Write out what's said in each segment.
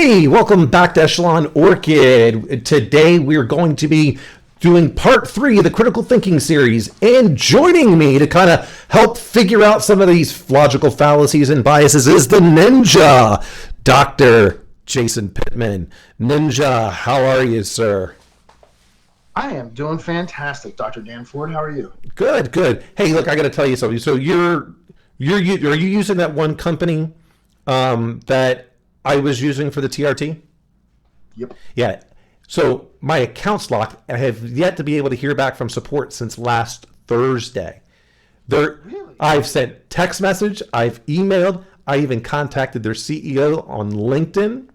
Hey, welcome back to Echelon Orchid. Today we're going to be doing part 3 of the critical thinking series, and joining me to kind of help figure out some of these logical fallacies and biases is the ninja, Dr. Jason Pittman. Ninja, how are you, sir? I am doing fantastic, Dr. Danford. How are you? Good, good. Hey, look, I got to tell you something. So are you using that one company that I was using for the TRT? Yep. Yeah. So my account's locked. I have yet to be able to hear back from support since last Thursday. Really? I've sent text message. I've emailed. I even contacted their CEO on LinkedIn.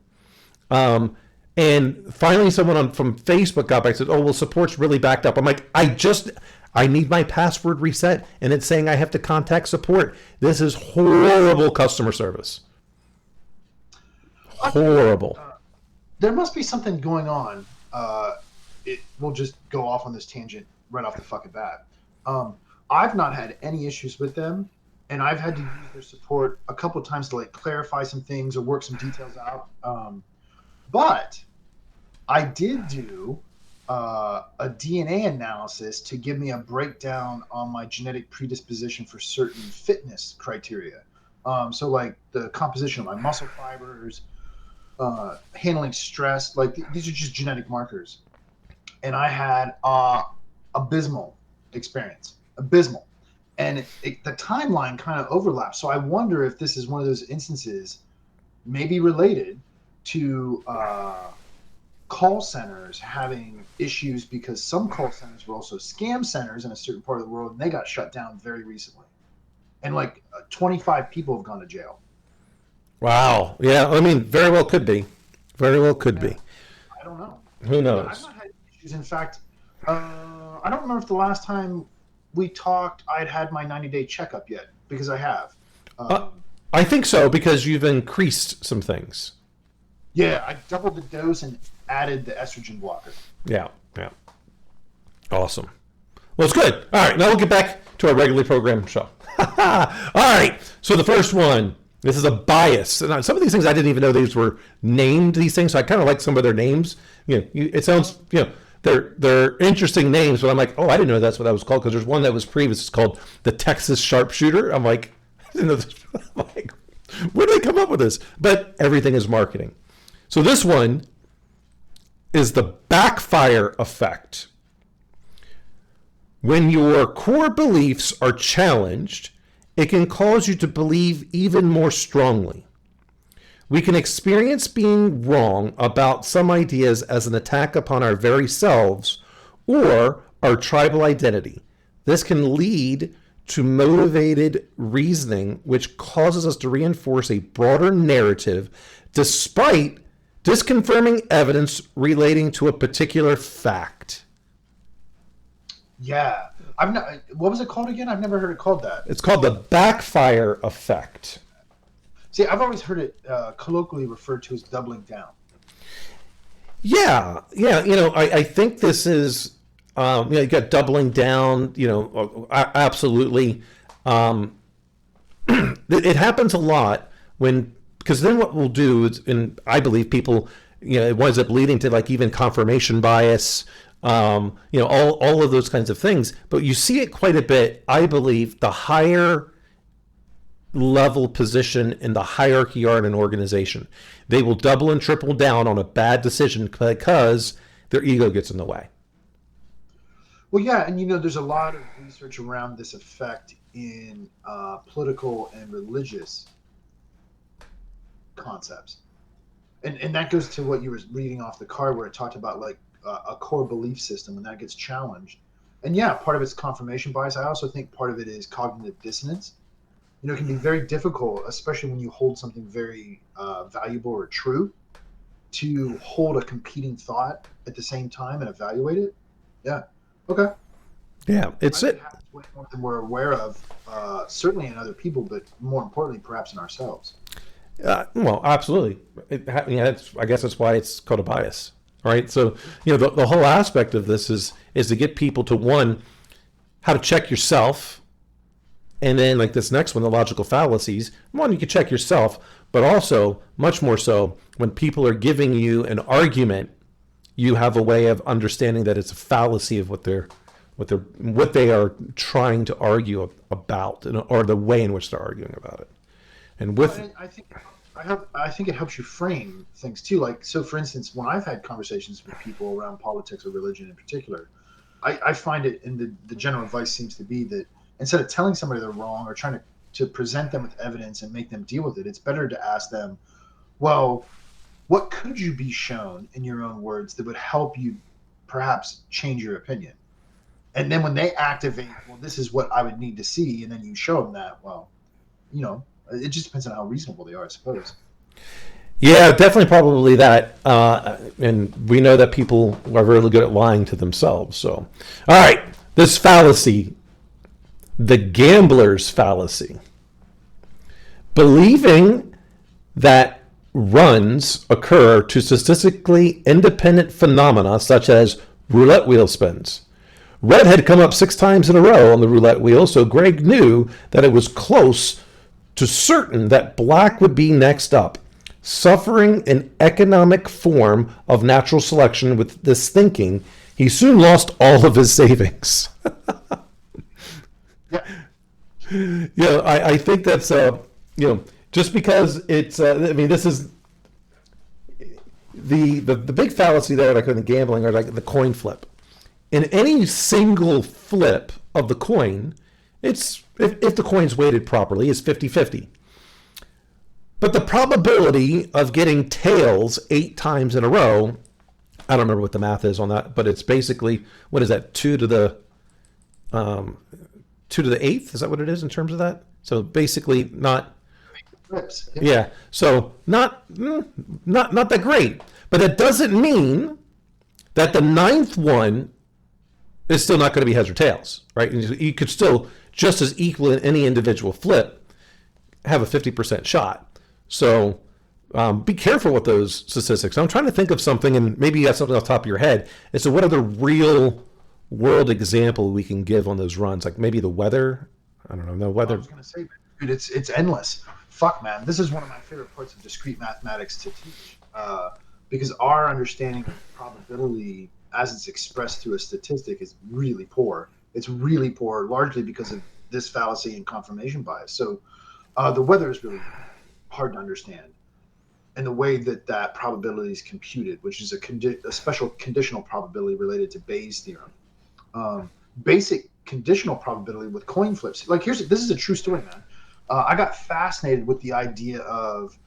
And finally someone from Facebook got back and said, oh, well, support's really backed up. I'm like, I need my password reset. And it's saying I have to contact support. This is horrible customer service. Horrible. There must be something going on. We'll just go off on this tangent right off the fucking bat. I've not had any issues with them, and I've had to use their support a couple of times to like clarify some things or work some details out. But I did do a DNA analysis to give me a breakdown on my genetic predisposition for certain fitness criteria. So like the composition of my muscle fibers, handling stress, like these are just genetic markers. And I had abysmal experience, and the timeline kind of overlaps. So I wonder if this is one of those instances, maybe related to call centers having issues, because some call centers were also scam centers in a certain part of the world, and they got shut down very recently. And like 25 people have gone to jail. Wow. Yeah, I mean, very well could be. Very well could be. I don't know. Who knows? I've not had issues. In fact, I don't remember if the last time we talked I'd had my 90-day checkup yet, because I have. I think so, because you've increased some things. Yeah, I doubled the dose and added the estrogen blocker. Yeah. Awesome. Well, it's good. All right, now we'll get back to our regularly programmed show. All right, so the first one. This is a bias. And some of these things I didn't even know these were named, these things. So I kind of like some of their names. It sounds, they're interesting names, but I'm like, oh, I didn't know that's what that was called, because there's one that was previous. It's called the Texas Sharpshooter. I'm like, I didn't know this. I'm like, where did they come up with this? But everything is marketing. So this one is the Backfire Effect. When your core beliefs are challenged, it can cause you to believe even more strongly. We can experience being wrong about some ideas as an attack upon our very selves or our tribal identity. This can lead to motivated reasoning, which causes us to reinforce a broader narrative despite disconfirming evidence relating to a particular fact. Yeah. What was it called again? I've never heard it called that. It's called the Backfire Effect. See, I've always heard it colloquially referred to as doubling down. Yeah. I think this is, you got doubling down, absolutely. It happens a lot because then what we'll do is, and I believe people, it winds up leading to like even confirmation bias, all of those kinds of things. But you see it quite a bit, I believe, the higher level position in the hierarchy you are in an organization. They will double and triple down on a bad decision because their ego gets in the way. Well, yeah, and there's a lot of research around this effect in political and religious concepts. And that goes to what you were reading off the card, where it talked about like a core belief system, and that gets challenged. And yeah, part of it's confirmation bias. I also think part of it is cognitive dissonance. It can be very difficult, especially when you hold something very valuable or true, to hold a competing thought at the same time and evaluate it. Yeah. Okay. Yeah, it's it. Happens way more than we're aware of, certainly in other people, but more importantly, perhaps in ourselves. Well, absolutely. I guess that's why it's called a bias. Right. So, the whole aspect of this is to get people to, one, how to check yourself. And then like this next one, the logical fallacies. One, you can check yourself, but also much more so when people are giving you an argument, you have a way of understanding that it's a fallacy of what they are trying to argue about, or the way in which they're arguing about it. And with I think it helps you frame things too. Like, so for instance, when I've had conversations with people around politics or religion in particular, I find it, and the general advice seems to be that instead of telling somebody they're wrong or trying to present them with evidence and make them deal with it, it's better to ask them, well, what could you be shown in your own words that would help you perhaps change your opinion? And then when they activate, well, this is what I would need to see, and then you show them that, well, it just depends on how reasonable they are, I suppose. Yeah, definitely, probably that. And we know that people are really good at lying to themselves. So, all right, this fallacy, the gambler's fallacy. Believing that runs occur to statistically independent phenomena such as roulette wheel spins. Red had come up 6 times in a row on the roulette wheel, so Greg knew that it was close to certain that black would be next up. Suffering an economic form of natural selection with this thinking, he soon lost all of his savings. Yeah, I think that's just because it's this is the big fallacy there, like in the gambling, or like the coin flip. In any single flip of the coin, it's if the coin's weighted properly, it's 50-50. But the probability of getting tails 8 times in a row, I don't remember what the math is on that, but it's basically, what is that, 2 to the 8th? Is that what it is in terms of that? So basically not, yeah. So not that great. But that doesn't mean that the 9th one is still not going to be heads or tails, right? You could still, just as equal in any individual flip, have a 50% shot. So be careful with those statistics. I'm trying to think of something, and maybe you got something off the top of your head, as to what other real world example we can give on those runs. Like maybe the weather. I don't know. No weather. I was going to say, dude, it's endless. Fuck, man. This is one of my favorite parts of discrete mathematics to teach, because our understanding of probability as it's expressed through a statistic is really poor. It's really poor, largely because of this fallacy and confirmation bias. So the weather is really hard to understand, and the way that probability is computed, which is a special conditional probability related to Bayes' theorem. Basic conditional probability with coin flips. Like this is a true story, man. I got fascinated with the idea of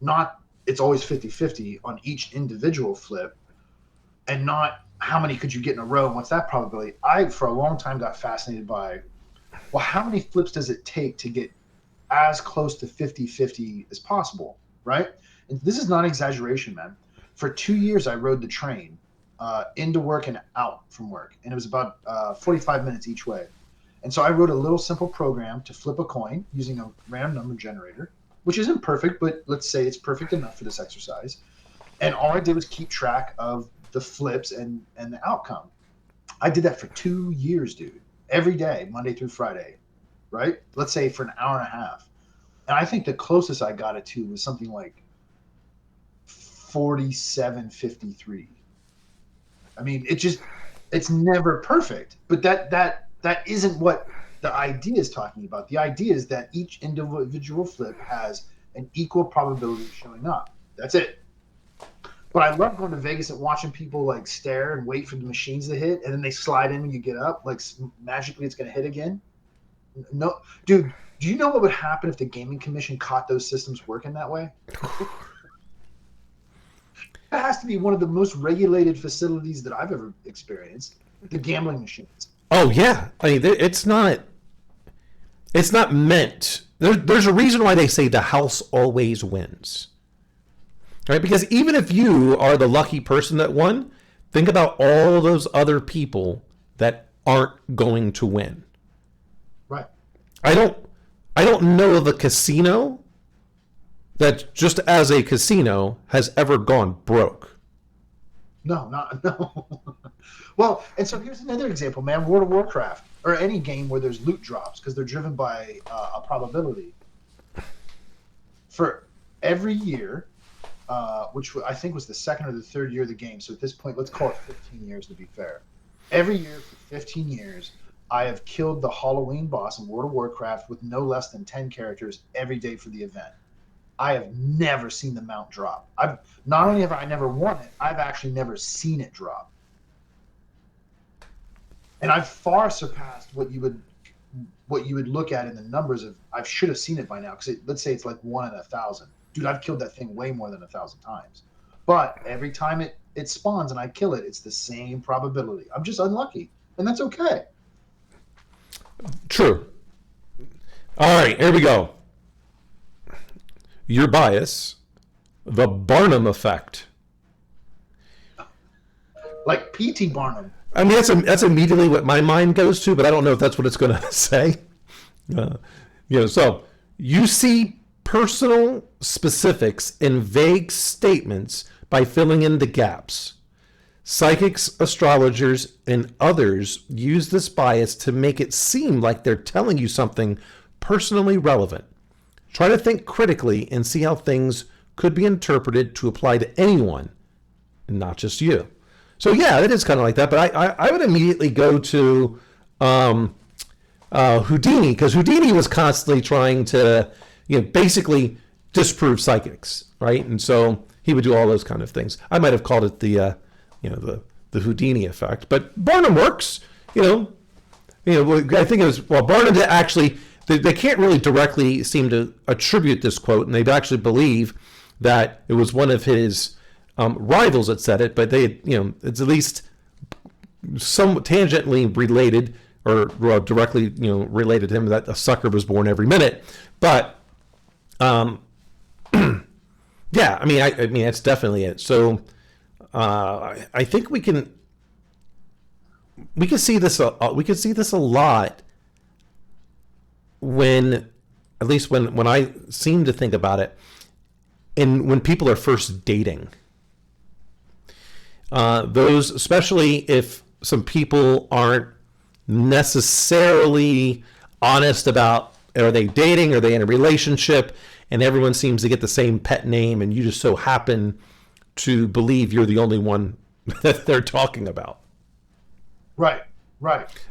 not it's always 50-50 on each individual flip, and not how many could you get in a row and what's that probability. I, for a long time, got fascinated by, well, how many flips does it take to get as close to 50-50 as possible, right? And this is not exaggeration, man. For 2 years, I rode the train into work and out from work, and it was about 45 minutes each way. And so I wrote a little simple program to flip a coin using a random number generator, which isn't perfect, but let's say it's perfect enough for this exercise. And all I did was keep track of the flips and the outcome. I did that for 2 years, dude. Every day, Monday through Friday, right? Let's say for an hour and a half. And I think the closest I got it to was something like 47-53. I mean, it's never perfect, but that isn't what the idea is talking about. The idea is that each individual flip has an equal probability of showing up. That's it. But I love going to Vegas and watching people like stare and wait for the machines to hit, and then they slide in when you get up, like magically it's going to hit again. No, dude, do you know what would happen if the Gaming Commission caught those systems working that way? That has to be one of the most regulated facilities that I've ever experienced. The gambling machines. Oh yeah, I mean it's not meant. There's a reason why they say the house always wins, right? Because even if you are the lucky person that won, think about all those other people that aren't going to win. Right. I don't know of a casino that just as a casino has ever gone broke. No. Well, and so here's another example, man. World of Warcraft, or any game where there's loot drops, because they're driven by a probability. every year, which I think was the second or the third year of the game. So at this point, let's call it 15 years to be fair. Every year for 15 years, I have killed the Halloween boss in World of Warcraft with no less than 10 characters every day for the event. I have never seen the mount drop. Not only have I never won it, I've actually never seen it drop. And I've far surpassed what you would look at in the numbers of. I should have seen it by now, because let's say it's like 1 in 1,000. Dude, I've killed that thing way more than 1,000 times. But every time it spawns and I kill it, it's the same probability. I'm just unlucky, and that's okay. True. All right, here we go. Your bias, the Barnum Effect. Like P.T. Barnum. I mean, that's immediately what my mind goes to, but I don't know if that's what it's going to say. So you see personal specifics in vague statements by filling in the gaps. Psychics, astrologers, and others use this bias to make it seem like they're telling you something personally relevant. Try to think critically and see how things could be interpreted to apply to anyone, and not just you. So yeah, it is kind of like that, but I would immediately go to Houdini, because Houdini was constantly trying to, basically disprove psychics, right? And so he would do all those kind of things. I might have called it the Houdini effect, but Barnum works. I think it was Barnum actually. They can't really directly seem to attribute this quote, and they actually believe that it was one of his rivals that said it, but it's at least somewhat tangentially related, or directly, related to him, that a sucker was born every minute. But yeah, I mean, that's definitely it. So I think we can see this. We can see this a lot when I seem to think about it, and when people are first dating. Those, especially if some people aren't necessarily honest about, are they dating, are they in a relationship, and everyone seems to get the same pet name, and you just so happen to believe you're the only one that they're talking about. Right.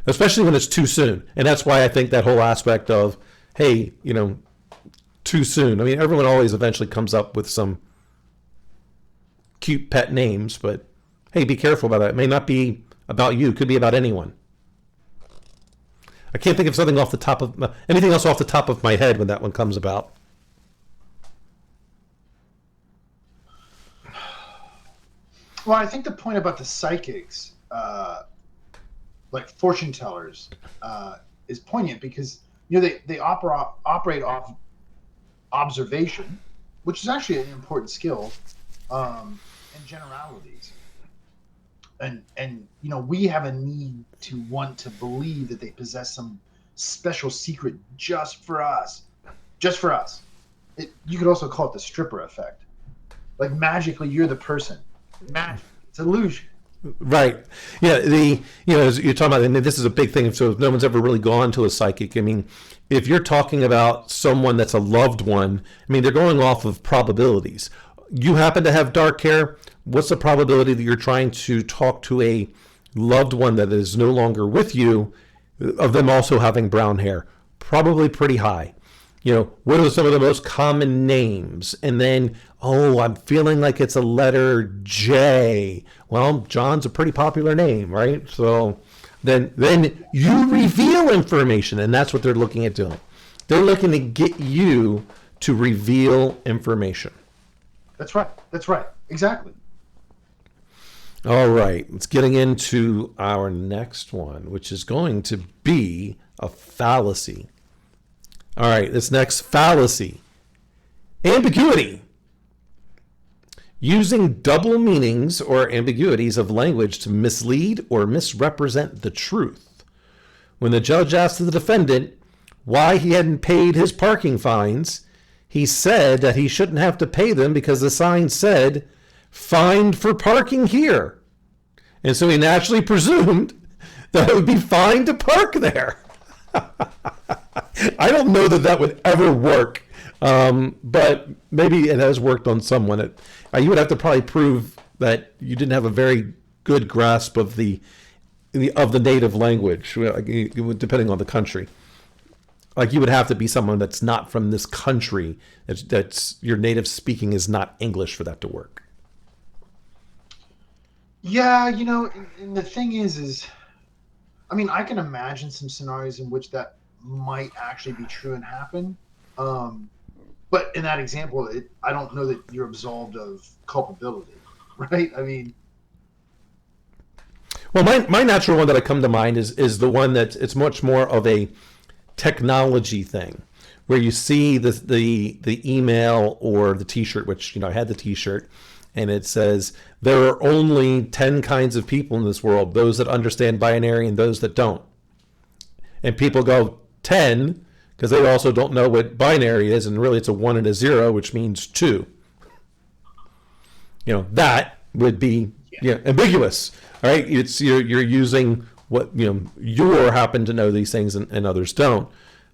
Especially when it's too soon. And that's why I think that whole aspect of, hey, too soon. I mean, everyone always eventually comes up with some cute pet names, but hey, be careful about that. It may not be about you. It could be about anyone. I can't think of anything else off the top of my head when that one comes about. Well, I think the point about the psychics, like fortune tellers, is poignant, because they operate off observation, which is actually an important skill, and generalities. And we have a need to want to believe that they possess some special secret just for us. You could also call it the stripper effect. Like, magically you're the person. Magic. It's illusion. Right. Yeah. As you're talking about, and this is a big thing. So if no one's ever really gone to a psychic, I mean, if you're talking about someone that's a loved one, I mean, they're going off of probabilities. You happen to have dark hair. What's the probability that you're trying to talk to a loved one that is no longer with you, of them also having brown hair? Probably pretty high. What are some of the most common names? And then, I'm feeling like it's a letter J. Well, John's a pretty popular name, right? So then you reveal information, and that's what they're looking at doing. They're looking to get you to reveal information. That's right. Exactly. All right, let's getting into our next one, which is going to be a fallacy. All right, this next fallacy. Ambiguity. Using double meanings or ambiguities of language to mislead or misrepresent the truth. When the judge asked the defendant why he hadn't paid his parking fines, he said that he shouldn't have to pay them because the sign said, "Fined for parking here." And so he naturally presumed that it would be fine to park there. I don't know that would ever work But maybe it has worked on someone. You would have to probably prove that you didn't have a very good grasp of the native language, depending on the country. Like you would have to be someone that's not from this country. That's your native speaking is not English for that to work. Yeah, and the thing is, I mean, I can imagine some scenarios in which that might actually be true and happen. But in that example, I don't know that you're absolved of culpability, right? I mean, well, my natural one that I come to mind is the one that it's much more of a technology thing, where you see the email or the T-shirt, which I had the T-shirt, and it says there are only 10 kinds of people in this world: those that understand binary and those that don't. And people go 10 because they also don't know what binary is, and really it's a 1 and a 0, which means 2. That would be ambiguous. All right, it's you're using what you happen to know these things and others don't.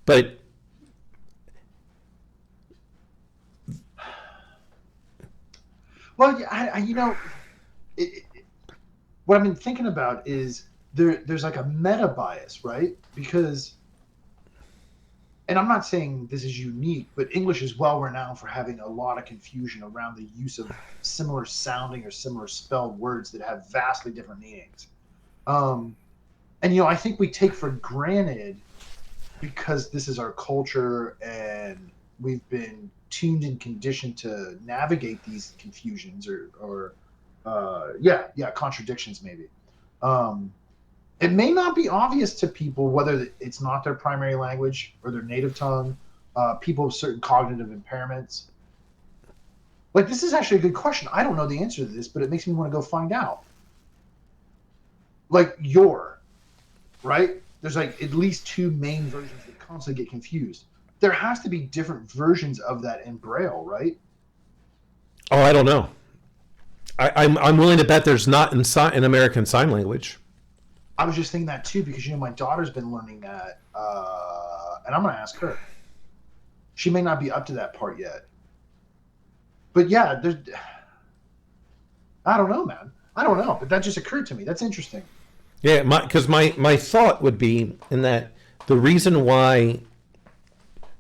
But well, what I've been thinking about is there's like a meta bias, right? Because, and I'm not saying this is unique, but English is well renowned for having a lot of confusion around the use of similar sounding or similar spelled words that have vastly different meanings. And I think we take for granted, because this is our culture and we've been tuned and conditioned to navigate these confusions or contradictions maybe. It may not be obvious to people whether it's not their primary language or their native tongue, people with certain cognitive impairments. Like, this is actually a good question. I don't know the answer to this, but it makes me want to go find out. Like, right? There's like at least 2 main versions that constantly get confused. There has to be different versions of that in Braille, right? Oh, I don't know. I'm willing to bet there's not in American Sign Language. I was just thinking that too, because my daughter's been learning that, and I'm going to ask her. She may not be up to that part yet, but yeah, I don't know, man. I don't know, but that just occurred to me. That's interesting. Yeah, because my thought would be in that the reason why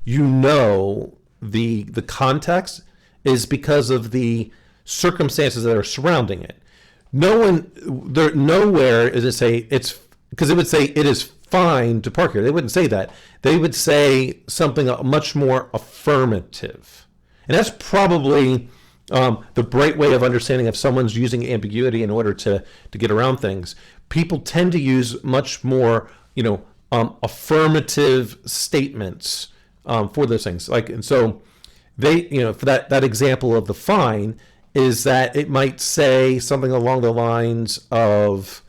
the context is because of the circumstances that are surrounding it. Nowhere is it say it's, because it would say it is fine to park here. They wouldn't say that. They would say something much more affirmative, and that's probably the bright way of understanding if someone's using ambiguity in order to get around things. People tend to use much more affirmative statements for those things. And so they for that example of the fine is that it might say something along the lines of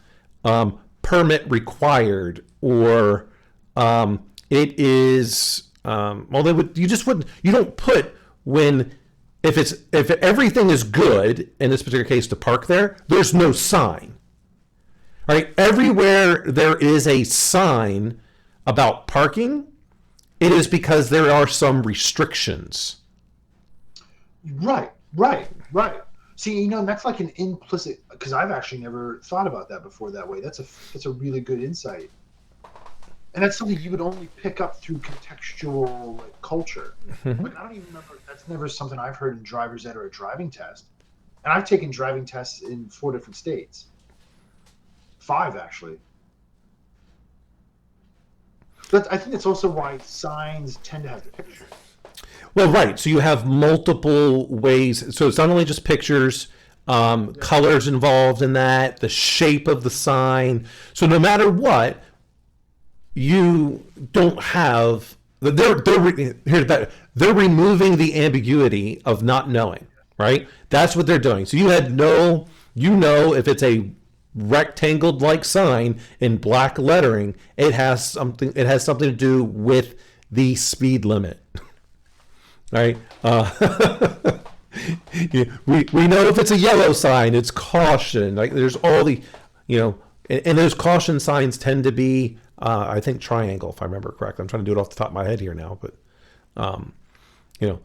permit required, or it is you don't put when if everything is good in this particular case to park there's no sign. All right, everywhere there is a sign about parking, it is because there are some restrictions. Right. See, that's like an implicit, because I've actually never thought about that before that way. That's a really good insight. And that's something you would only pick up through contextual culture. Mm-hmm. Like, I don't even remember, that's never something I've heard in driver's ed or a driving test. And I've taken driving tests in 4 different states. 5, actually. But I think that's also why signs tend to have pictures. Well, right. So you have multiple ways. So it's not only just pictures, colors involved in that, the shape of the sign. So no matter what, you don't have. They're removing the ambiguity of not knowing. Right. That's what they're doing. So you had if it's a rectangle-like sign in black lettering, it has something to do with the speed limit. Right? We know if it's a yellow sign, it's caution. Like, there's all the, and those caution signs tend to be, I think, triangle, if I remember correctly. I'm trying to do it off the top of my head here now, but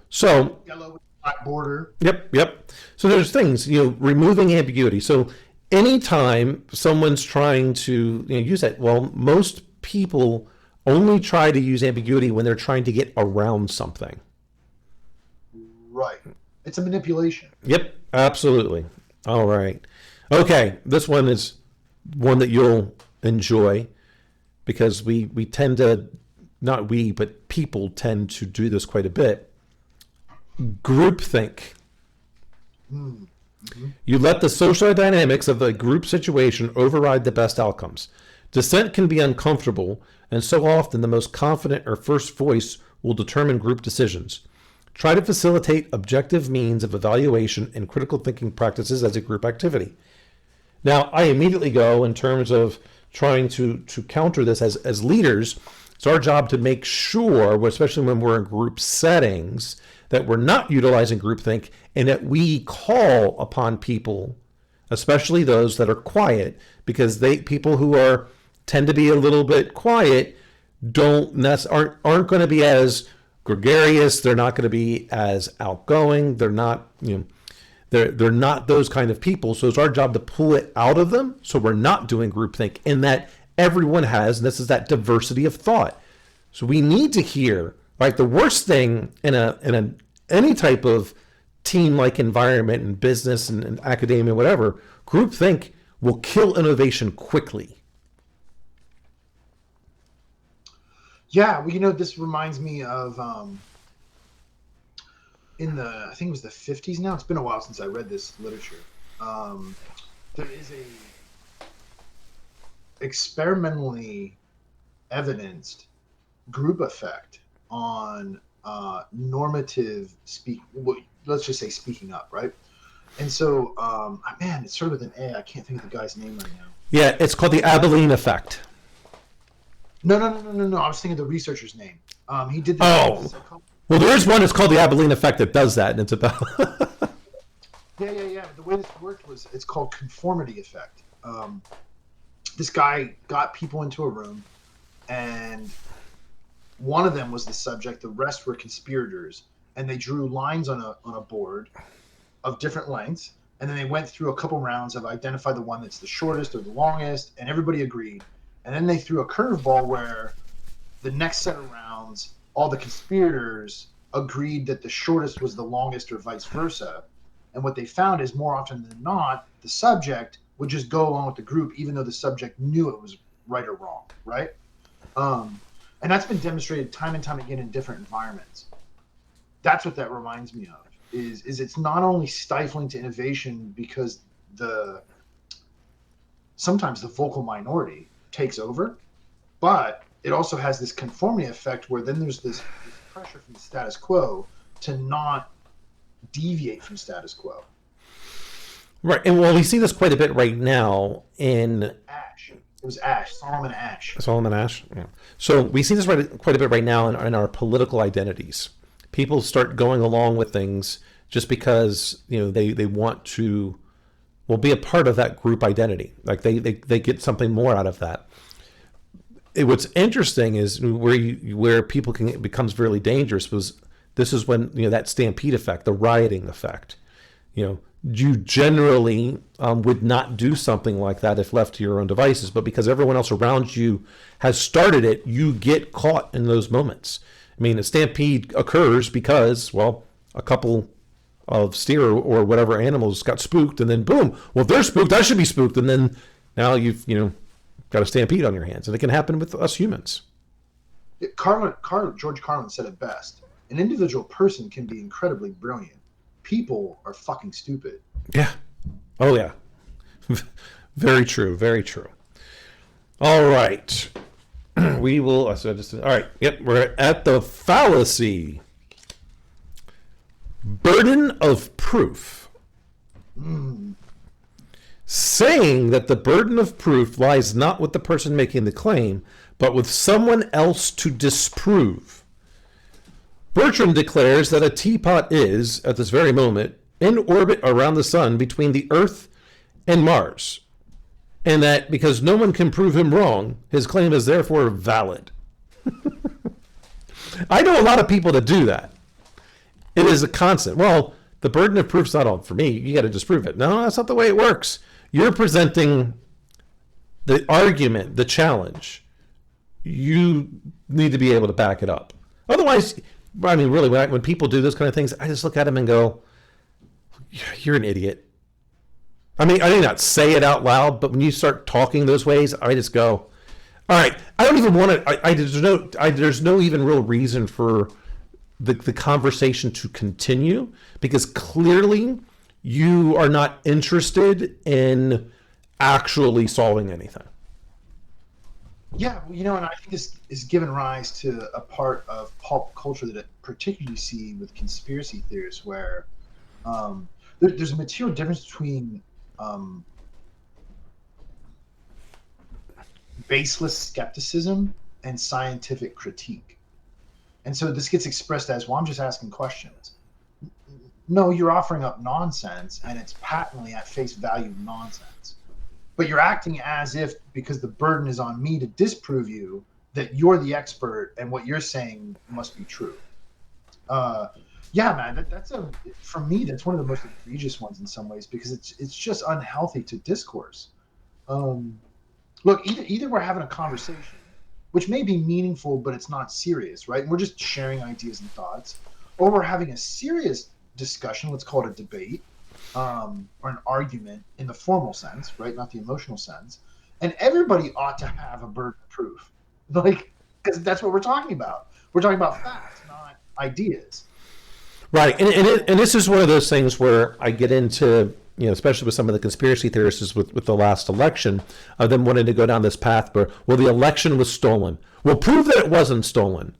So Yellow with black border. Yep. So there's things, removing ambiguity. So anytime someone's trying to use that, well, most people only try to use ambiguity when they're trying to get around something. Right. It's a manipulation. Yep, absolutely. All right. Okay, this one is one that you'll enjoy because we tend to, not we, but people tend to do this quite a bit. Groupthink. Mm-hmm. You let the social dynamics of the group situation override the best outcomes. Dissent can be uncomfortable, and so often the most confident or first voice will determine group decisions. Try to facilitate objective means of evaluation and critical thinking practices as a group activity. Now, I immediately go in terms of trying to counter this as leaders. It's our job to make sure, especially when we're in group settings, that we're not utilizing groupthink and that we call upon people, especially those that are quiet, because people who tend to be a little bit quiet aren't going to be as gregarious. They're not going to be as outgoing. They're not, they're not those kind of people. So it's our job to pull it out of them. So we're not doing groupthink, in that everyone has, and this is that diversity of thought. So we need to hear, the worst thing in any type of team-like environment in business and academia, whatever, groupthink will kill innovation quickly. Yeah, well, this reminds me of I think it was the 50s now. It's been a while since I read this literature. There is a experimentally evidenced group effect on normative let's just say speaking up, right? And so, man, it's sort of with an A. I can't think of the guy's name right now. Yeah, it's called the Abilene Effect. No. I was thinking of the researcher's name. He did. Well, there is one. It's called the Abilene Effect that does that, and it's about. Yeah. The way this worked was it's called conformity effect. This guy got people into a room, and one of them was the subject. The rest were conspirators, and they drew lines on a board of different lengths, and then they went through a couple rounds of identify the one that's the shortest or the longest, and everybody agreed. And then they threw a curveball where the next set of rounds, all the conspirators agreed that the shortest was the longest or vice versa. And what they found is more often than not, the subject would just go along with the group, even though the subject knew it was right or wrong, right? And that's been demonstrated time and time again in different environments. That's what that reminds me of, is it's not only stifling to innovation because sometimes the vocal minority takes over, but it also has this conformity effect where then there's this pressure from the status quo to not deviate from status quo. Right, and we see this quite a bit right now in Ash. It was Ash, Solomon Ash. Solomon Ash. Yeah. So we see this quite a bit right now in our political identities. People start going along with things just because they want to, be a part of that group identity. Like they get something more out of that. What's interesting is where people it becomes really dangerous was this is when that stampede effect, the rioting effect. You generally would not do something like that if left to your own devices, but because everyone else around you has started it, you get caught in those moments. I mean, a stampede occurs because, a couple of steer or whatever animals got spooked, and then boom, if they're spooked, I should be spooked, and then now you've got a stampede on your hands, and it can happen with us humans. George Carlin said it best. An individual person can be incredibly brilliant. People are fucking stupid. Yeah. Oh, yeah. Very true. Very true. All right. We will. All right. Yep. We're at the fallacy. Burden of proof. Saying that the burden of proof lies not with the person making the claim, but with someone else to disprove. Bertrand declares that a teapot is, at this very moment, in orbit around the sun between the Earth and Mars, and that because no one can prove him wrong, his claim is therefore valid. I know a lot of people that do that. It is a constant. Well, the burden of proof is not all for me. You got to disprove it. No, that's not the way it works. You're presenting the argument, the challenge. You need to be able to back it up. Otherwise, I mean, really, when people do those kind of things, I just look at them and go, "You're an idiot." I mean, I may not say it out loud, but when you start talking those ways, I just go, "All right, I don't even want to." There's no even real reason for the conversation to continue, because clearly you are not interested in actually solving anything. Yeah, and I think this is given rise to a part of pulp culture that I particularly see with conspiracy theorists, where there's a material difference between baseless skepticism and scientific critique. And so this gets expressed as, well, I'm just asking questions. No, you're offering up nonsense, and it's patently at face value nonsense. But you're acting as if, because the burden is on me to disprove you, that you're the expert and what you're saying must be true. Yeah, man, for me, that's one of the most egregious ones in some ways, because it's just unhealthy to discourse. Look, either we're having a conversation, which may be meaningful, but it's not serious, right? And we're just sharing ideas and thoughts, or we're having a serious discussion, let's call it a debate, or an argument in the formal sense, right? Not the emotional sense. And everybody ought to have a burden of proof, because that's what we're talking about. We're talking about facts, not ideas. Right, and this is one of those things where I get into, especially with some of the conspiracy theorists with the last election, of them wanting to go down this path where, well, the election was stolen. Well, prove that it wasn't stolen.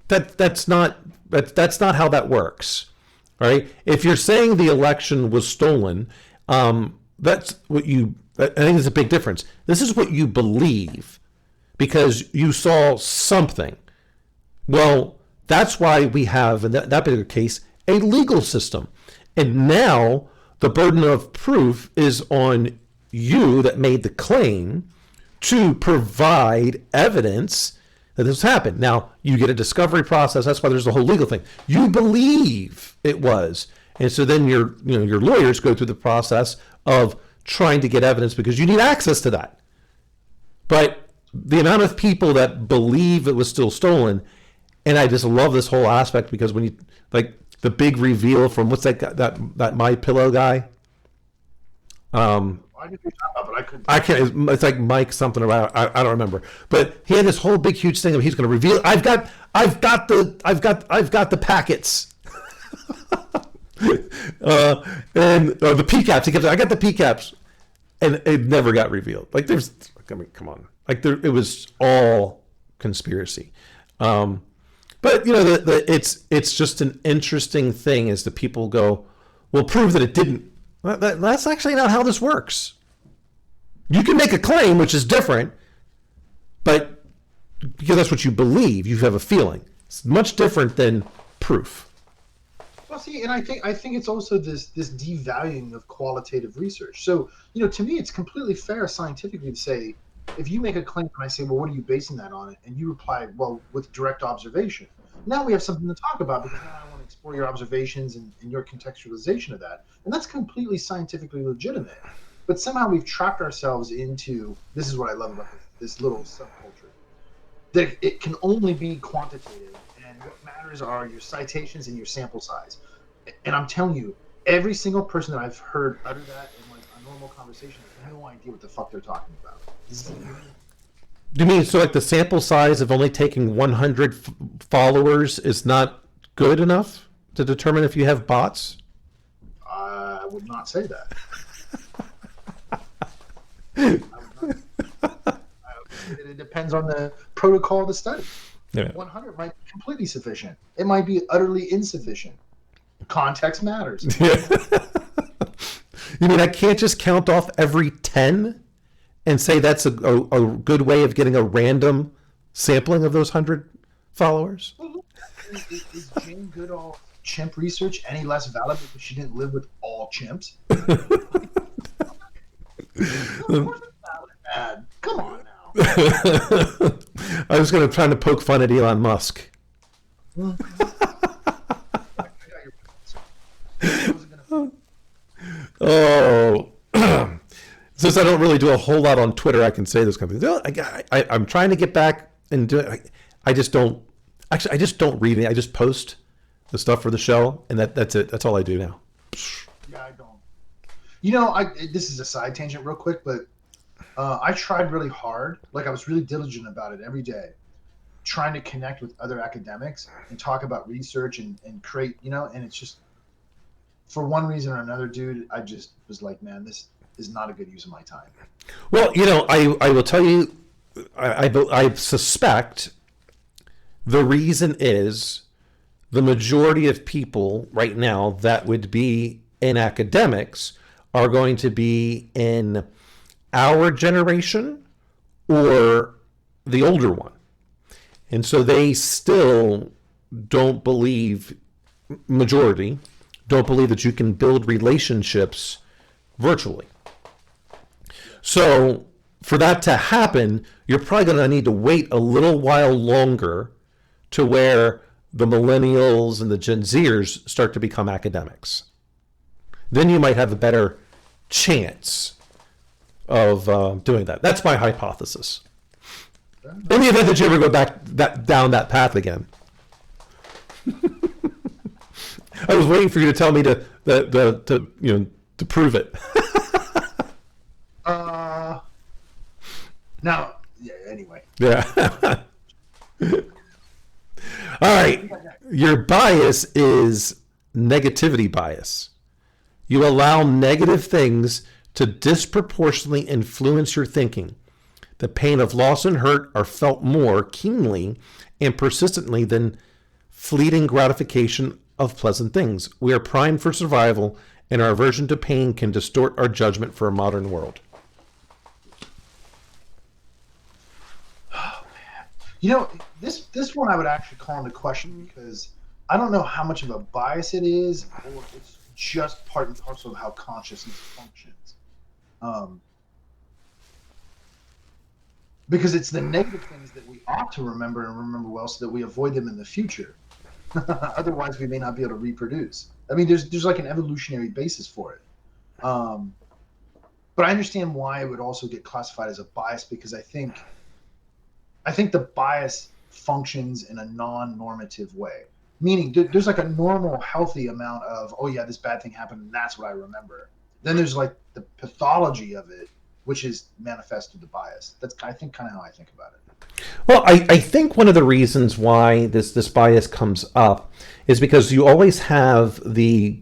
That's not how that works, right? If you're saying the election was stolen, that's what I think there's a big difference. This is what you believe because you saw something. Well, that's why we have, in that particular case, a legal system. And now the burden of proof is on you that made the claim to provide evidence that this happened. Now, you get a discovery process. That's why there's the whole legal thing. You believe it was. And so then your lawyers go through the process of trying to get evidence because you need access to that. But the amount of people that believe it was still stolen, and I just love this whole aspect because when you, like, the big reveal from what's that guy, that My Pillow guy? I didn't talk about, but I couldn't. I can't. It's like Mike something about. I don't remember. But he had this whole big huge thing of he's going to reveal. I've got the packets. And the PCAPs. He kept saying, I got the PCAPs, and it never got revealed. Like there's, I mean, come on. Like it was all conspiracy. But it's just an interesting thing as the people go, well, prove that it didn't. That's actually not how this works. You can make a claim, which is different, but because that's what you believe, you have a feeling. It's much different than proof. Well, see, and I think it's also this devaluing of qualitative research. So, to me, it's completely fair scientifically to say, if you make a claim and I say, well, what are you basing that on? And you reply, well, with direct observation. Now we have something to talk about because now I want to explore your observations and your contextualization of that. And that's completely scientifically legitimate. But somehow we've trapped ourselves into, this is what I love about this little subculture, that it can only be quantitative. And what matters are your citations and your sample size. And I'm telling you, every single person that I've heard utter that in like a normal conversation has no idea what the fuck they're talking about. You mean so like the sample size of only taking 100 followers is not good enough to determine if you have bots? I would not say that. It depends on the protocol of the study. Yeah. 100 might be completely sufficient. It might be utterly insufficient. Context matters. Yeah. You mean I can't just count off every 10 and say that's a good way of getting a random sampling of those 100 followers? Is Jane Goodall chimp research any less valid because she didn't live with all chimps? No, of course it's valid, man. Come on now. I was going to try to poke fun at Elon Musk. I got Oh, since I don't really do a whole lot on Twitter, I can say this kind of thing. I'm trying to get back and do it. I just don't. Actually, I just don't read it. I just post the stuff for the show, and that's it. That's all I do now. Yeah, I don't. This is a side tangent real quick, but I tried really hard. Like, I was really diligent about it every day, trying to connect with other academics and talk about research and create, and it's just, for one reason or another, dude, I just was like, man, this is not a good use of my time. Well, I will tell you, I suspect the reason is the majority of people right now that would be in academics are going to be in our generation or the older one. And so they still don't believe, majority, don't believe that you can build relationships virtually. So for that to happen, you're probably going to need to wait a little while longer to where the millennials and the Gen Zers start to become academics. Then you might have a better chance of doing that. That's my hypothesis. In the event that you ever go down that path again. I was waiting for you to tell me to prove it. Now, yeah. Anyway. Yeah. All right. Your bias is negativity bias. You allow negative things to disproportionately influence your thinking. The pain of loss and hurt are felt more keenly and persistently than fleeting gratification of pleasant things. We are primed for survival, and our aversion to pain can distort our judgment for a modern world. Oh, man. This one I would actually call into question, because I don't know how much of a bias it is, or it's just part and parcel of how consciousness functions. Because it's the negative things that we ought to remember and remember well, so that we avoid them in the future. Otherwise, we may not be able to reproduce. I mean, there's like an evolutionary basis for it. But I understand why it would also get classified as a bias, because I think the bias functions in a non-normative way. Meaning, there's like a normal, healthy amount of, oh yeah, this bad thing happened, and that's what I remember. Then there's like the pathology of it, which is manifest through the bias. That's, I think, kind of how I think about it. Well, I think one of the reasons why this bias comes up is because you always have the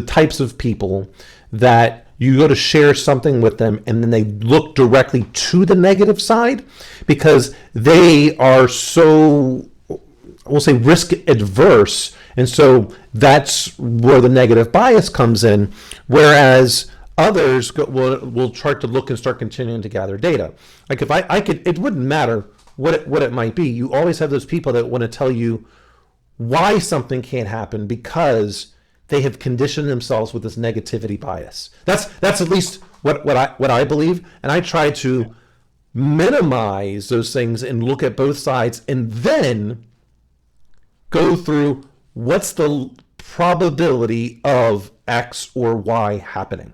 types of people that you go to share something with them, and then they look directly to the negative side because they are so, we'll say, risk adverse, and so that's where the negative bias comes in. Whereas others will try to look and start continuing to gather data. Like if I could, it wouldn't matter what it might be. You always have those people that want to tell you why something can't happen because they have conditioned themselves with this negativity bias. That's at least what I believe, and I try to minimize those things and look at both sides, and then go through what's the probability of X or Y happening.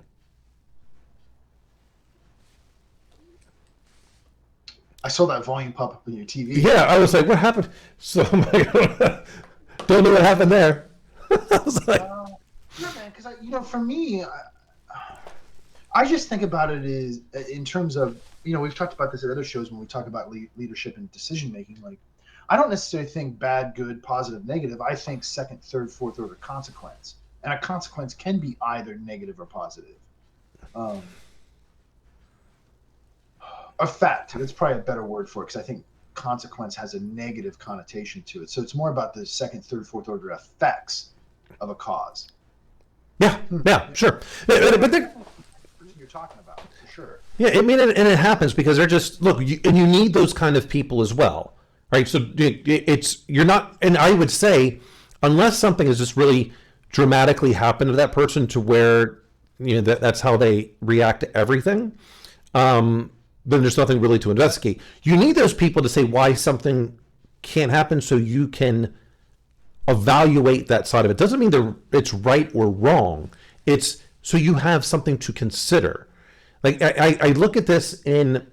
I saw that volume pop up on your TV. Yeah, I was like, what happened? So I'm like, don't know what happened there. I was like, yeah, man, because for me, I just think about it is in terms of, we've talked about this at other shows when we talk about leadership and decision making. Like, I don't necessarily think bad, good, positive, negative. I think second, third, fourth order consequence, and a consequence can be either negative or positive. Effect, that's probably a better word for it, because I think consequence has a negative connotation to it. So it's more about the second, third, fourth order effects of a cause. Yeah, sure. But you're talking about, for sure. Yeah, I mean, and it happens because they're just, look, and you need those kind of people as well, right? So you're not, and I would say, unless something has just really dramatically happened to that person to where, that's how they react to everything, then there's nothing really to investigate. You need those people to say why something can't happen so you can evaluate that side of it. Doesn't mean it's right or wrong. It's So you have something to consider. Like I look at this in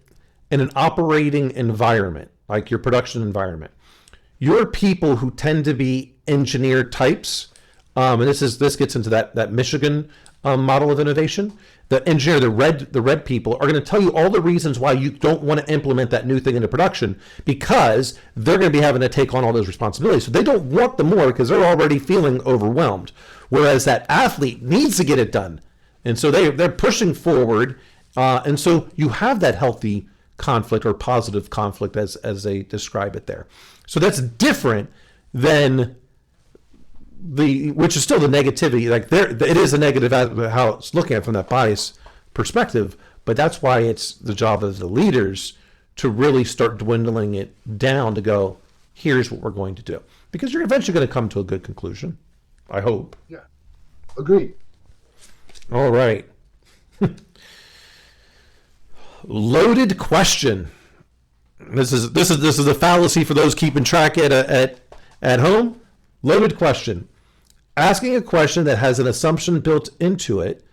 an operating environment, like your production environment. Your people who tend to be engineer types, and this gets into that Michigan model of innovation. The engineer, the red people are going to tell you all the reasons why you don't want to implement that new thing into production, because they're going to be having to take on all those responsibilities. So they don't want the more because they're already feeling overwhelmed. Whereas that athlete needs to get it done, and so they're pushing forward, and so you have that healthy conflict or positive conflict as they describe it there. So that's different than which is still the negativity. Like it is a negative how it's looking at it from that bias perspective, but that's why it's the job of the leaders to really start dwindling it down to go, here's what we're going to do, because you're eventually going to come to a good conclusion, I hope. Yeah, agreed. All right. Loaded question. This is a fallacy for those keeping track at home. Loaded question. Asking a question that has an assumption built into it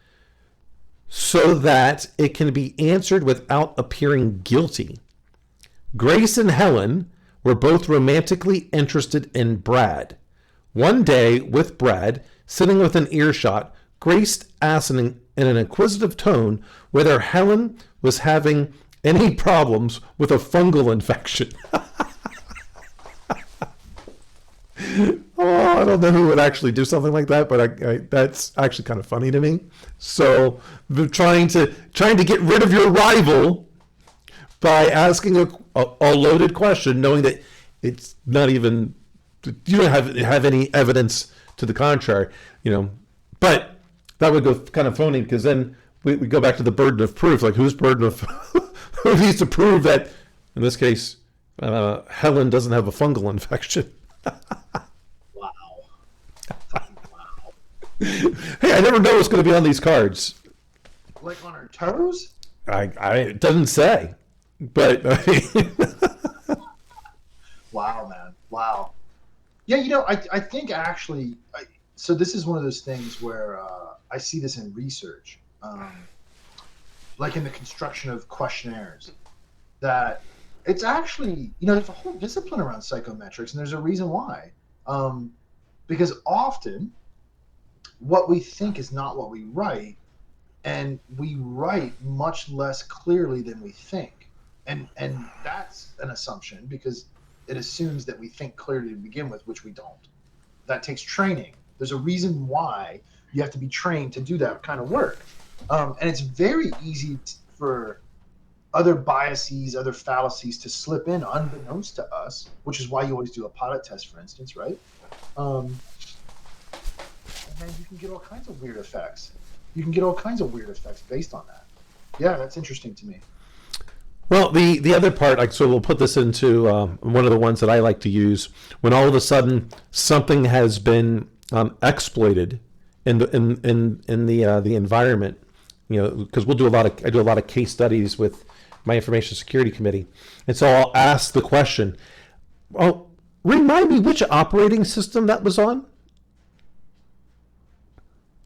so that it can be answered without appearing guilty. Grace and Helen were both romantically interested in Brad. One day, with Brad sitting within earshot, Grace asked in an inquisitive tone whether Helen was having any problems with a fungal infection. Oh, I don't know who would actually do something like that, but that's actually kind of funny to me. So they're trying to get rid of your rival by asking a loaded question, knowing that it's not even, you don't have any evidence to the contrary, But that would go kind of phony, because then we go back to the burden of proof. Like, whose burden of who needs to prove that? In this case, Helen doesn't have a fungal infection. Wow. Hey, I never know what's going to be on these cards. Like on her toes? It doesn't say, but Wow, man. Wow. Yeah, I think actually, so this is one of those things where I see this in research, like in the construction of questionnaires, that it's actually, there's a whole discipline around psychometrics, and there's a reason why. Because often what we think is not what we write, and we write much less clearly than we think. And that's an assumption, because it assumes that we think clearly to begin with, which we don't. That takes training. There's a reason why you have to be trained to do that kind of work. And it's very easy for other biases, other fallacies to slip in unbeknownst to us, which is why you always do a pilot test, for instance, right? And then you can get all kinds of weird effects. Based on that. Yeah, that's interesting to me. Well, the other part, so we'll put this into one of the ones that I like to use, when all of a sudden something has been exploited in the environment, because I do a lot of case studies with my information security committee, and so I'll ask the question, well, remind me which operating system that was on.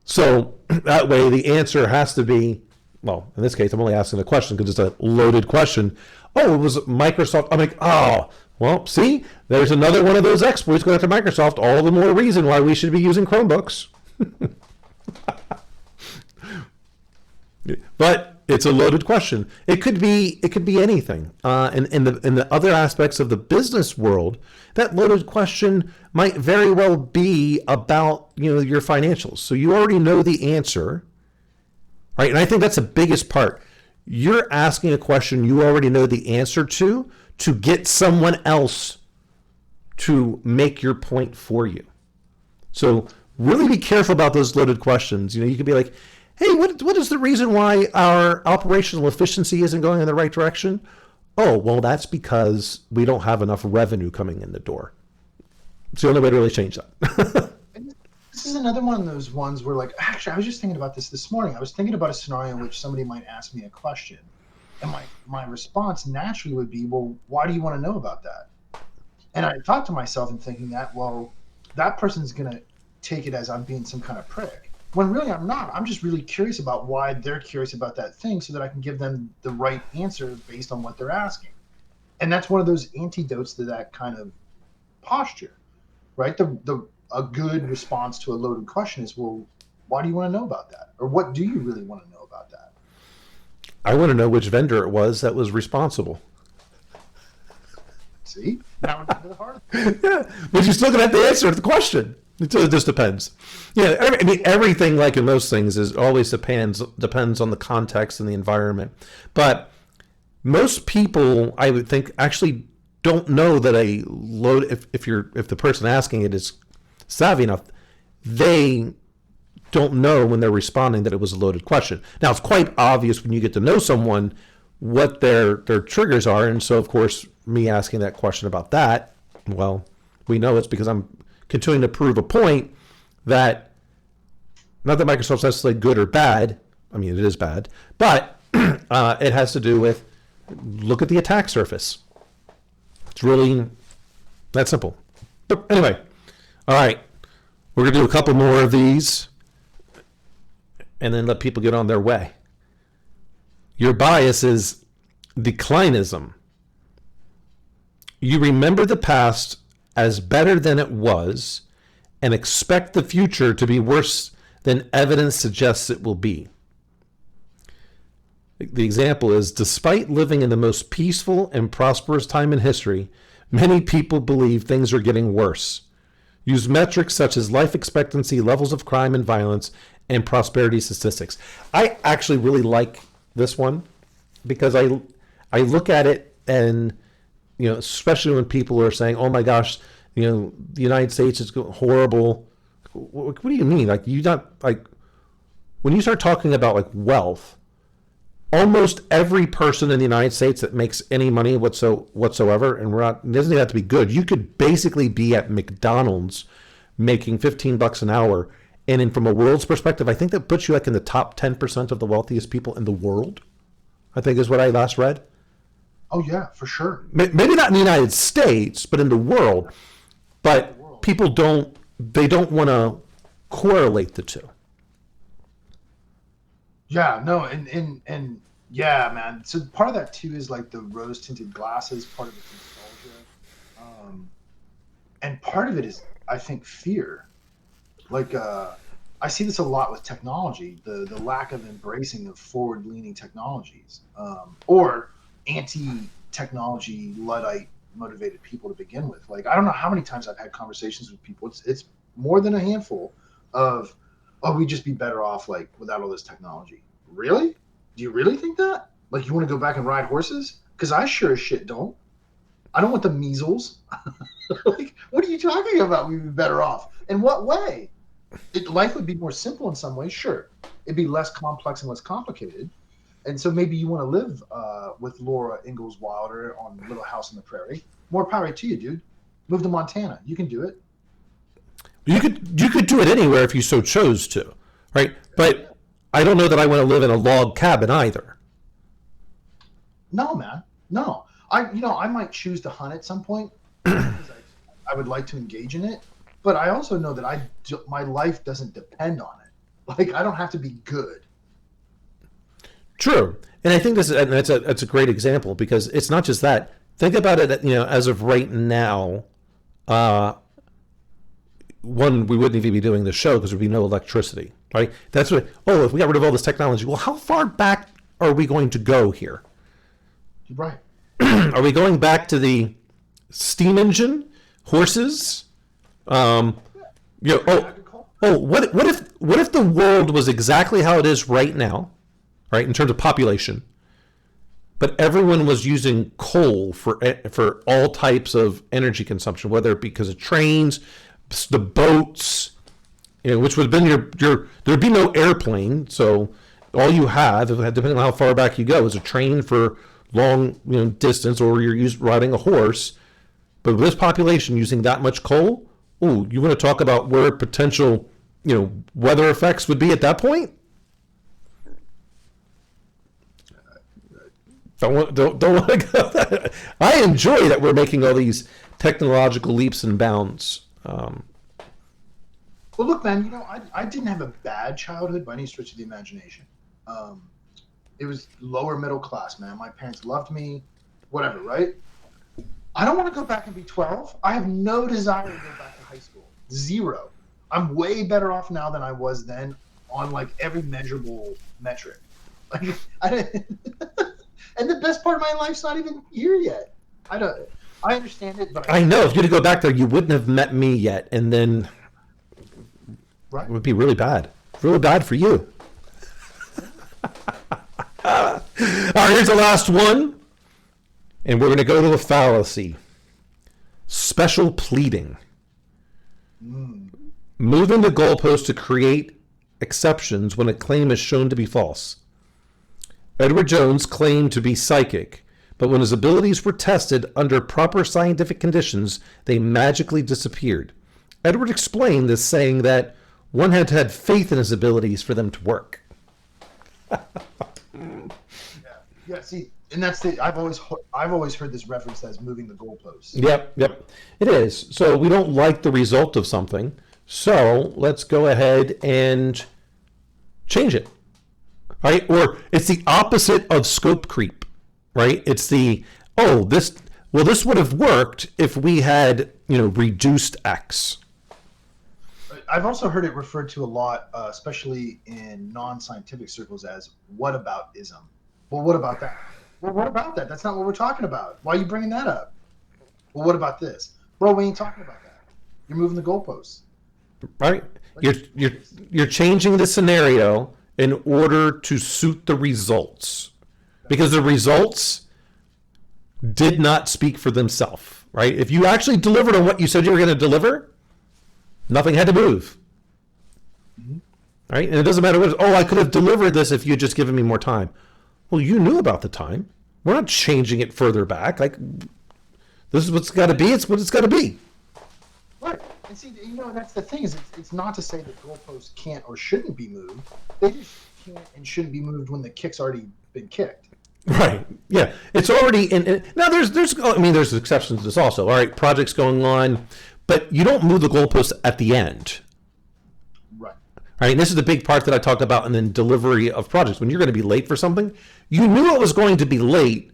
So that way the answer has to be, well, in this case, I'm only asking the question because it's a loaded question. Oh, it was Microsoft. I'm like, oh, well, see, there's another one of those exploits going after Microsoft. All the more reason why we should be using Chromebooks. But it's a loaded question. It could be anything. In the other aspects of the business world, that loaded question might very well be about your financials. So you already know the answer, right? And I think that's the biggest part. You're asking a question you already know the answer to get someone else to make your point for you. So really be careful about those loaded questions. You could be like, hey, what is the reason why our operational efficiency isn't going in the right direction? Oh, well, that's because we don't have enough revenue coming in the door. It's the only way to really change that. This is another one of those ones where, like, actually, I was just thinking about this morning. I was thinking about a scenario in which somebody might ask me a question, and my response naturally would be, well, why do you want to know about that? And I thought to myself in thinking that, well, that person's going to take it as I'm being some kind of prick. when really I'm not. I'm just really curious about why they're curious about that thing so that I can give them the right answer based on what they're asking. And that's one of those antidotes to that kind of posture, right? A good response to a loaded question is, well, why do you want to know about that? Or what do you really want to know about that? I want to know which vendor it was that was responsible. See? That would be the hard. Yeah, but you're still going to have to answer the question. It just depends. Yeah, I mean, everything, like in most things, is always depends on the context and the environment. But most people, I would think, actually don't know that a load. If the person asking it is savvy enough, they don't know when they're responding that it was a loaded question. Now, it's quite obvious when you get to know someone what their triggers are, and so of course, me asking that question about that, well, we know it's because I'm continuing to prove a point that not that Microsoft's necessarily good or bad. I mean, it is bad, but it has to do with look at the attack surface. It's really that simple. But anyway, all right, we're gonna do a couple more of these, and then let people get on their way. Your bias is declinism. You remember the past as better than it was and expect the future to be worse than evidence suggests it will be. The example is, despite living in the most peaceful and prosperous time in history, many people believe things are getting worse. Use metrics such as life expectancy, levels of crime and violence, and prosperity statistics. I actually really like this one because I look at it and, especially when people are saying, oh my gosh, the United States is horrible. What do you mean? Like, when you start talking about like wealth, almost every person in the United States that makes any money whatsoever, and it doesn't even have to be good. You could basically be at McDonald's making $15 an hour. And from a world's perspective, I think that puts you like in the top 10% of the wealthiest people in the world, I think is what I last read. Oh, yeah, for sure. Maybe not in the United States, but in the world. But people don't want to correlate the two. Yeah, no, and yeah, man. So part of that too is like the rose-tinted glasses. Part of it's nostalgia, and part of it is, I think, fear. Like, I see this a lot with technology, the lack of embracing of forward-leaning technologies, or anti-technology Luddite motivated people to begin with. Like, I don't know how many times I've had conversations with people. It's more than a handful of, oh, we'd just be better off like without all this technology. Really? Do you really think that? Like, you want to go back and ride horses? Because I sure as shit don't. I don't want the measles. Like, what are you talking about? We'd be better off. In what way? Life would be more simple in some ways, sure. It'd be less complex and less complicated. And so maybe you want to live with Laura Ingalls Wilder on Little House on the Prairie. More power to you, dude. Move to Montana. You can do it. You could do it anywhere if you so chose to, right? But I don't know that I want to live in a log cabin either. No, man. No. I might choose to hunt at some point because I would like to engage in it. But I also know that my life doesn't depend on it. Like, I don't have to be good. True. And I think that's a great example because it's not just that. Think about it, as of right now, one, we wouldn't even be doing the show because there'd be no electricity, right? That's what, if we got rid of all this technology, well, how far back are we going to go here? Right. Are we going back to the steam engine, horses? What if the world was exactly how it is right now, right, in terms of population, but everyone was using coal for all types of energy consumption, whether it be because of trains, the boats, which would have been there'd be no airplane, so all you have, depending on how far back you go, is a train for long distance, or you're riding a horse. But with this population using that much coal, you want to talk about where potential weather effects would be at that point? Don't want to go that. I enjoy that we're making all these technological leaps and bounds. Well, look, man, I didn't have a bad childhood by any stretch of the imagination. It was lower middle class, man. My parents loved me, whatever, right? I don't want to go back and be 12. I have no desire to go back to high school. Zero. I'm way better off now than I was then on like every measurable metric. Like, and the best part of my life's not even here yet. I understand it, but I know if you had to go back there, you wouldn't have met me yet, and then right? it would be really bad for you. All right, here's the last one, and we're going to go to a fallacy. Special pleading. Moving the goalpost to create exceptions when a claim is shown to be false. Edward Jones claimed to be psychic, but when his abilities were tested under proper scientific conditions, they magically disappeared. Edward explained this, saying that one had to have faith in his abilities for them to work. Yeah. See, and that's I've always heard this referenced as moving the goalposts. Yep. It is. So we don't like the result of something. So let's go ahead and change it. Right? Or it's the opposite of scope creep. Right? It's this would have worked if we had, reduced X. I've also heard it referred to a lot, especially in non-scientific circles, as whataboutism. Well, what about that? Well, what about that? That's not what we're talking about. Why are you bringing that up? Well, what about this? Bro, we ain't talking about that. You're moving the goalposts. Right? You're changing the scenario in order to suit the results. Because the results did not speak for themselves, right? If you actually delivered on what you said you were going to deliver, nothing had to move. Right? And it doesn't matter what, I could have delivered this if you had just given me more time. Well, you knew about the time. We're not changing it further back. Like, this is what's got to be. It's what it's got to be. Right. And see, that's the thing, is it's not to say that goalposts can't or shouldn't be moved. They just can't and shouldn't be moved when the kick's already been kicked. Right. Yeah. It's already in. Now, there's exceptions to this also. All right, projects going on, but you don't move the goalposts at the end. Right. Right. And this is the big part that I talked about in the delivery of projects. When you're going to be late for something, you knew it was going to be late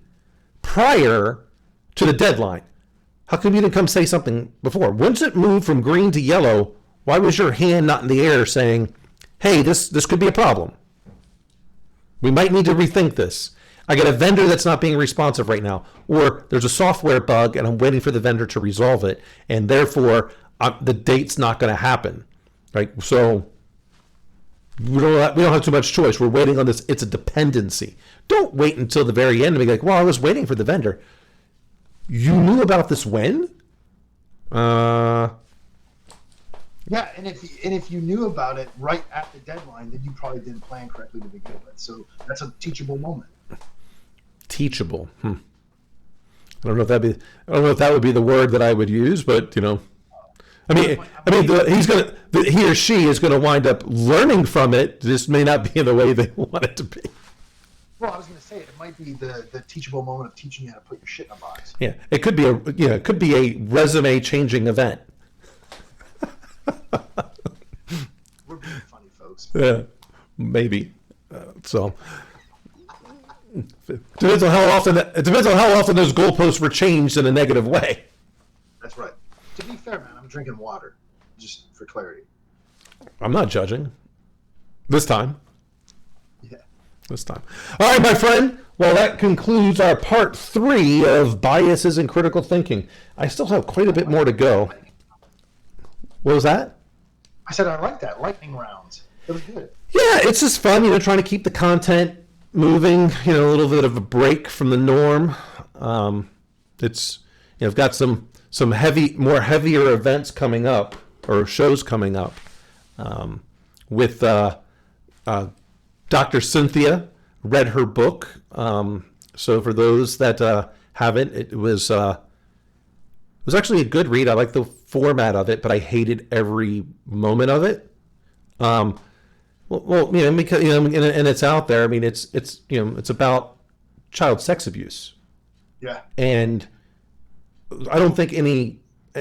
prior to the deadline. How come you didn't come say something before? Once it moved from green to yellow, why was your hand not in the air saying, hey, this could be a problem? We might need to rethink this. I got a vendor that's not being responsive right now, or there's a software bug and I'm waiting for the vendor to resolve it, and therefore the date's not going to happen. Right? So we don't have too much choice. We're waiting on this. It's a dependency. Don't wait until the very end and be like, well, I was waiting for the vendor. You knew about this when? Yeah, and if you knew about it right at the deadline, then you probably didn't plan correctly to begin with. So that's a teachable moment. Teachable. I don't know if that would be the word that I would use, but he or she is gonna wind up learning from it. This may not be in the way they want it to be. Well, I was going to say it might be the teachable moment of teaching you how to put your shit in a box. Yeah, it could be a resume changing event. We're being funny, folks. Yeah, maybe. So it depends on how often those goalposts were changed in a negative way. That's right. To be fair, man, I'm drinking water, just for clarity. I'm not judging. This time. Yeah. This time. All right, my friend. Well, that concludes our part 3 of biases in critical thinking. I still have quite a bit more to go. What was that? I said I like that. Lightning rounds. It was good. Yeah, it's just fun, trying to keep the content moving, a little bit of a break from the norm. It's, I've got some heavier events coming up, or shows coming up, with Dr. Cynthia. Read her book. So for those that haven't, it was actually a good read. I like the format of it, but I hated every moment of it. Because and it's out there. I mean, it's about child sex abuse. Yeah. And I don't think any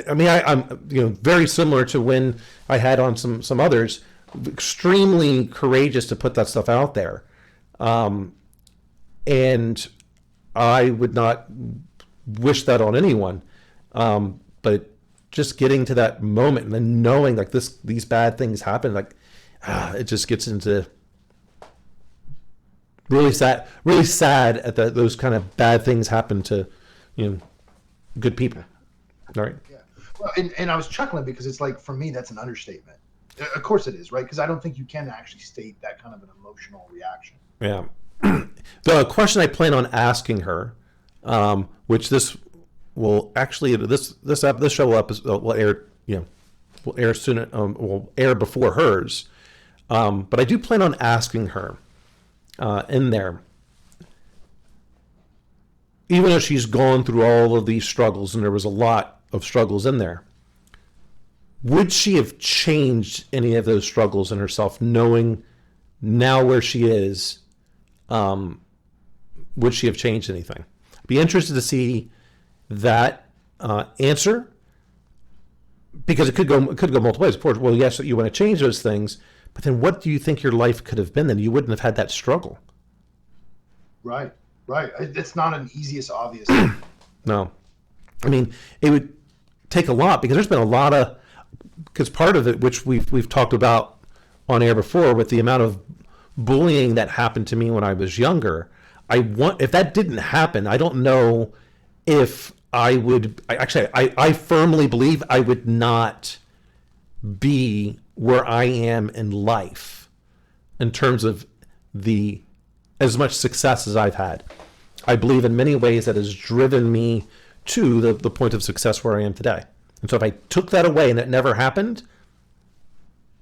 I mean, I'm very similar to when I had on some others, extremely courageous to put that stuff out there, and I would not wish that on anyone, but just getting to that moment and then knowing like these bad things happen, like it just gets into really sad at those kind of bad things happen to good people. All right. Yeah. Well, and I was chuckling because it's like, for me, that's an understatement. Of course it is, right? Because I don't think you can actually state that kind of an emotional reaction. Yeah. The question I plan on asking her, which this will actually this show will air will air soon, will air before hers, but I do plan on asking her in there, even though she's gone through all of these struggles and there was a lot of struggles in there, would she have changed any of those struggles in herself, knowing now where she is? Would she have changed anything? I'd be interested to see that answer, because it could go multiple ways. Of course, well, yes, you want to change those things, but then what do you think your life could have been then? You wouldn't have had that struggle. Right. It's not an easiest obvious. No. I mean, it would take a lot, because there's been a lot of, because part of it, which we've talked about on air before, with the amount of bullying that happened to me when I was younger. If that didn't happen, I don't know if I would. I firmly believe I would not be where I am in life in terms of as much success as I've had. I believe in many ways that has driven me to the point of success where I am today. And so if I took that away and it never happened,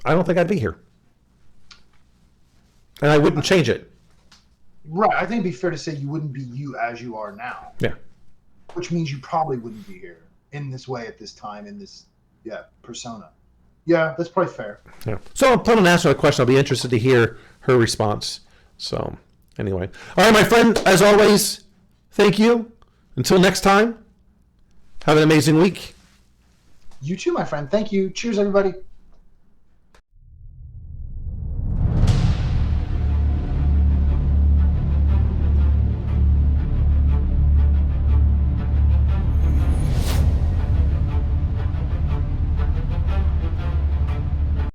I don't think I'd be here. And I wouldn't change it. Right. I think it'd be fair to say you wouldn't be you as you are now. Yeah. Which means you probably wouldn't be here in this way at this time, in this persona. Yeah, that's probably fair. Yeah. So I'm planning to ask her a question. I'll be interested to hear her response. So anyway. All right, my friend, as always, thank you. Until next time, have an amazing week. You too, my friend. Thank you. Cheers, everybody.